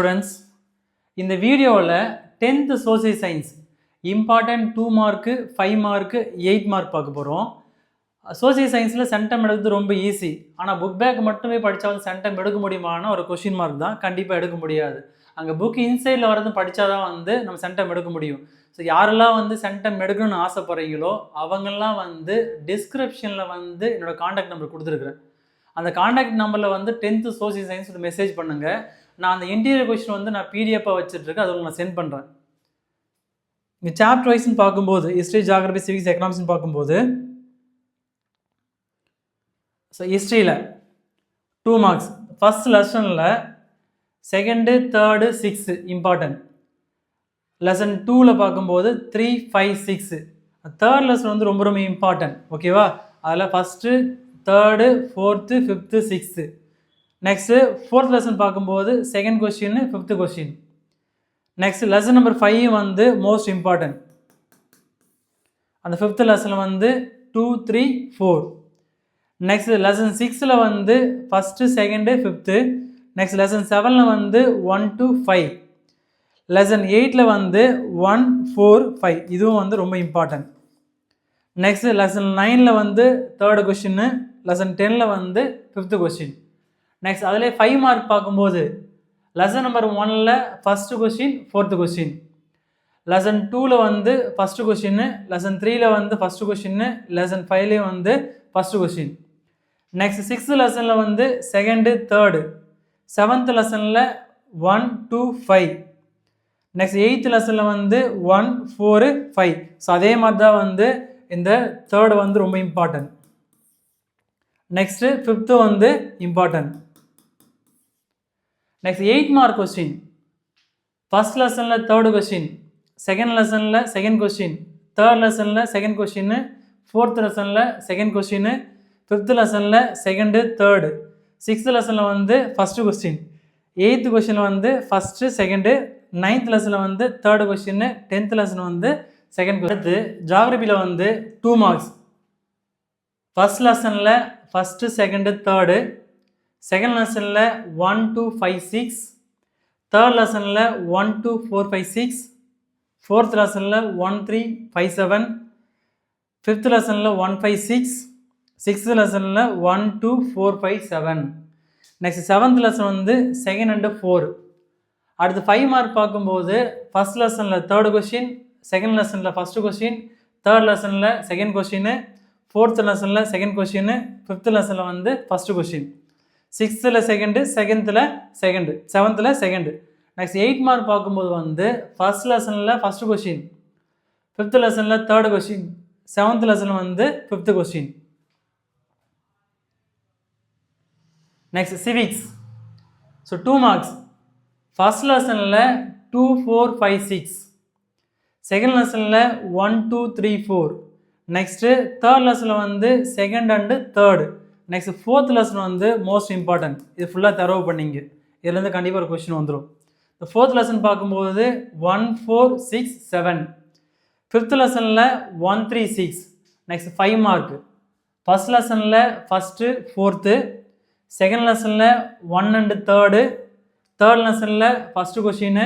Students, இந்த வீடியோவில் 10th social science important 2 mark 5 mark 8 mark பார்க்க போகிறோம். சோசியல் சயின்ஸில் சென்டம் எடுக்கிறது ரொம்ப ஈஸி. ஆனால் புக் பேக் மட்டுமே படித்தா வந்து சென்டம் எடுக்க முடியுமானா ஒரு கொஷின் மார்க் தான். கண்டிப்பாக எடுக்க முடியாது. அங்கே புக் இன்சைடில் வரது படித்தா தான் வந்து நம்ம சென்டம் எடுக்க முடியும். ஸோ யாரெல்லாம் வந்து சென்டம் எடுக்கணும்னு ஆசைப்படுறீங்களோ அவங்கெல்லாம் வந்து டிஸ்கிரிப்ஷனில் வந்து என்னோடய காண்டாக்ட் நம்பர் கொடுத்துருக்குறேன். அந்த காண்டாக்ட் நம்பரில் வந்து 10th சோசியல் சயின்ஸ் மெசேஜ் பண்ணுங்கள். நான் அந்த இன்டீரியர் கொஸ்டின் வந்து நான் பிடிஎஃபாக வச்சுட்ருக்கேன், அதை நான் சென்ட் பண்ணுறேன். இங்கே சாப்டர் வைஸ்ன்னு பார்க்கும்போது ஹிஸ்ட்ரி, ஜியாகிரபி, சிவிக்ஸ், எக்கனாமிக்ஸ்னு பார்க்கும்போது ஸோ ஹிஸ்ட்ரியில் 2 மார்க்ஸ். ஃபஸ்ட் லெசனில் 2nd, 3rd, 6th important. Lesson 2ல் பார்க்கும்போது 3, 5, 6. தேர்ட் லெசன் வந்து ரொம்ப ரொம்ப இம்பார்ட்டன்ட். ஓகேவா? அதில் first, 3rd, 4th, 5th, 6th. Next 4th lesson பார்க்கும்போது 2nd question, 5th question. Next lesson number 5 வந்து மோஸ்ட் இம்பார்ட்டன்ட். அந்த 5th லெசனில் வந்து 2, 3, 4. நெக்ஸ்ட் லெசன் 6ல் வந்து first, 2nd, 5th. Next lesson 7ல் வந்து 1 to 5. லெசன் 8ல் வந்து 1, 4, 5. இதுவும் வந்து ரொம்ப இம்பார்ட்டன்ட். நெக்ஸ்ட் லெசன் 9ல் வந்து 3rd கொஸ்டின். லெசன் 10ல் வந்து 5th கொஸ்டின். நெக்ஸ்ட் அதிலே 5 மார்க் பார்க்கும்போது லெசன் நம்பர் 1ல் first question, 4th question. Lesson 2ல் வந்து ஃபஸ்ட்டு கொஸ்டின். லெசன் 3ல் வந்து ஃபஸ்ட்டு கொஸ்டின். லெசன் 5லேயும் வந்து ஃபஸ்ட்டு கொஸ்டின். நெக்ஸ்ட் 6th லெசனில் வந்து 2nd, 3rd. 7th லெசனில் 1 to 5. நெக்ஸ்ட் 8th லெசனில் வந்து 1, 4, 5. ஸோ அதே மாதிரி தான் வந்து இந்த 3rd வந்து ரொம்ப இம்பார்ட்டன்ட். நெக்ஸ்ட்டு 5th வந்து important. Next 8 mark question. First லெசனில் 3rd கொஸ்டின், செகண்ட் லெசனில் 2nd கொஸ்டின், தேர்ட் லெசனில் 2nd கொஸ்டின், 4th லெசனில் 2nd கொஸ்டின், 5th லெசனில் 2nd, 3rd, 6th லெசனில் வந்து ஃபஸ்ட்டு கொஸ்டின், 8th கொஸ்டின் வந்து ஃபஸ்ட்டு, 2nd, 9th லெசனில் வந்து 3rd கொஸ்டின், 10th லெசன் வந்து 2nd கொஸ்டின். அடுத்து ஜியாகிரபியில் வந்து 2 மார்க்ஸ். ஃபஸ்ட் லெசனில் ஃபஸ்ட்டு, 2nd, 3rd. செகண்ட் லெசனில் 1 to 5, 6. தேர்ட் லெசனில் 1 to 4, 5, 6. ஃபோர்த் லெசனில் 1, 3, 5, 7. ஃபிஃப்த் லெசனில் 1, 5, 6. சிக்ஸ்த் லெசனில் 1, 2, 4, 5, 7. நெக்ஸ்ட் 7th லெசன் வந்து 2nd and 4. அடுத்து 5 மார்க் பார்க்கும்போது ஃபஸ்ட் லெசனில் 3rd கொஸ்டின், செகண்ட் லெசனில் ஃபஸ்ட்டு கொஸ்டின், தேர்ட் லெசனில் 2nd கொஸ்டின், ஃபோர்த் லெசனில் 2nd கொஸ்டின், 5th லெசனில் வந்து first question, 6th 2nd, 7th 2nd. Next 8 mark பார்க்கும்போது வந்து ஃபஸ்ட் லெசனில் ஃபஸ்ட்டு கொஸ்டின், 5th லெசனில் 3rd கொஸ்டின், 7th லெசனில் வந்து 5th question. Next civics. So 2 marks. First லெசனில் 2, 4, 5, 6. செகண்ட் லெசனில் 1, 2, 3, 4. நெக்ஸ்ட்டு தேர்ட் லெசனில் வந்து 2nd and 3rd. Next 4th lesson வந்து மோஸ்ட் இம்பார்ட்டன்ட். இது ஃபுல்லாக தரவு பண்ணிங்க. இதுலேருந்து கண்டிப்பாக ஒரு கொஸ்டின் வந்துடும். இந்த 4th லெசன் பார்க்கும்போது 1, 4, 6, 7. 5th லெசனில் 1, 3, 6. Next 5 mark. ஃபஸ்ட் லெசனில் ஃபஸ்ட்டு, 4th. செகண்ட் லெசனில் 1 and 3rd. தேர்ட் லெசனில் ஃபஸ்ட்டு கொஸ்டின்.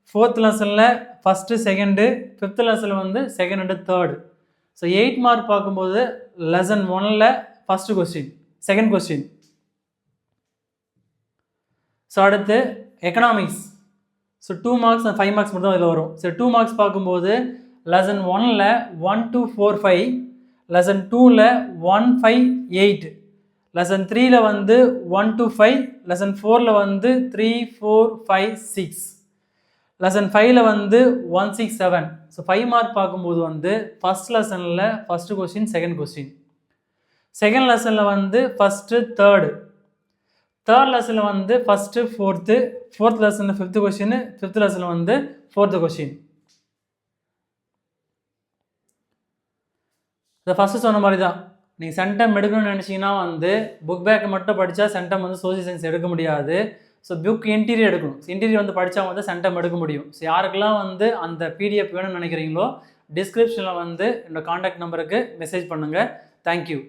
ஃபோர்த் லெசனில் ஃபஸ்ட்டு, 2nd. 5th லெசனில் வந்து 2nd and 3rd. So 8 mark பார்க்கும்போது லெசன் 1ல் first question, second question. So அடுத்து economics. So 2 marks and 5 marks மட்டும் தான் இதில் வரும். ஸோ 2 மார்க்ஸ் பார்க்கும்போது லெசன் 1ல் 1, 2, 4, 5. லெசன் 2ல் 1, 5, 8. லெசன் 3ல் வந்து 1 to 5. லெசன் 4ல் வந்து 3, 4, 5, 6. லெசன் 5ல் வந்து 1, 6, 7. ஸோ 5 மார்க் பார்க்கும்போது வந்து ஃபஸ்ட் லெசனில் first question, second question. Second லெசனில் வந்து ஃபஸ்ட்டு, 3rd. தேர்ட் லெசனில் வந்து ஃபஸ்ட்டு, 4th. ஃபோர்த் லெசனில் 5th கொஸ்டின். 5th லெசனில் வந்து 4th கொஸ்டின். இதை ஃபஸ்ட்டு சொன்ன மாதிரி தான். நீங்கள் சென்டம் எடுக்கணும்னு நினச்சிங்கன்னா வந்து புக் பேக்கை மட்டும் படித்தா சென்டம் வந்து சோசியல் சயின்ஸ் எடுக்க முடியாது. ஸோ புக் இன்டீரியர் எடுக்கணும். இன்டீரியர் வந்து படித்தா வந்து சென்டம் எடுக்க முடியும். ஸோ யாருக்கெல்லாம் வந்து அந்த பிடிஎஃப் வேணும்னு நினைக்கிறீங்களோ டிஸ்கிரிப்ஷனில் வந்து என்னோடய காண்டாக்ட் நம்பருக்கு மெசேஜ் பண்ணுங்கள். தேங்க்யூ.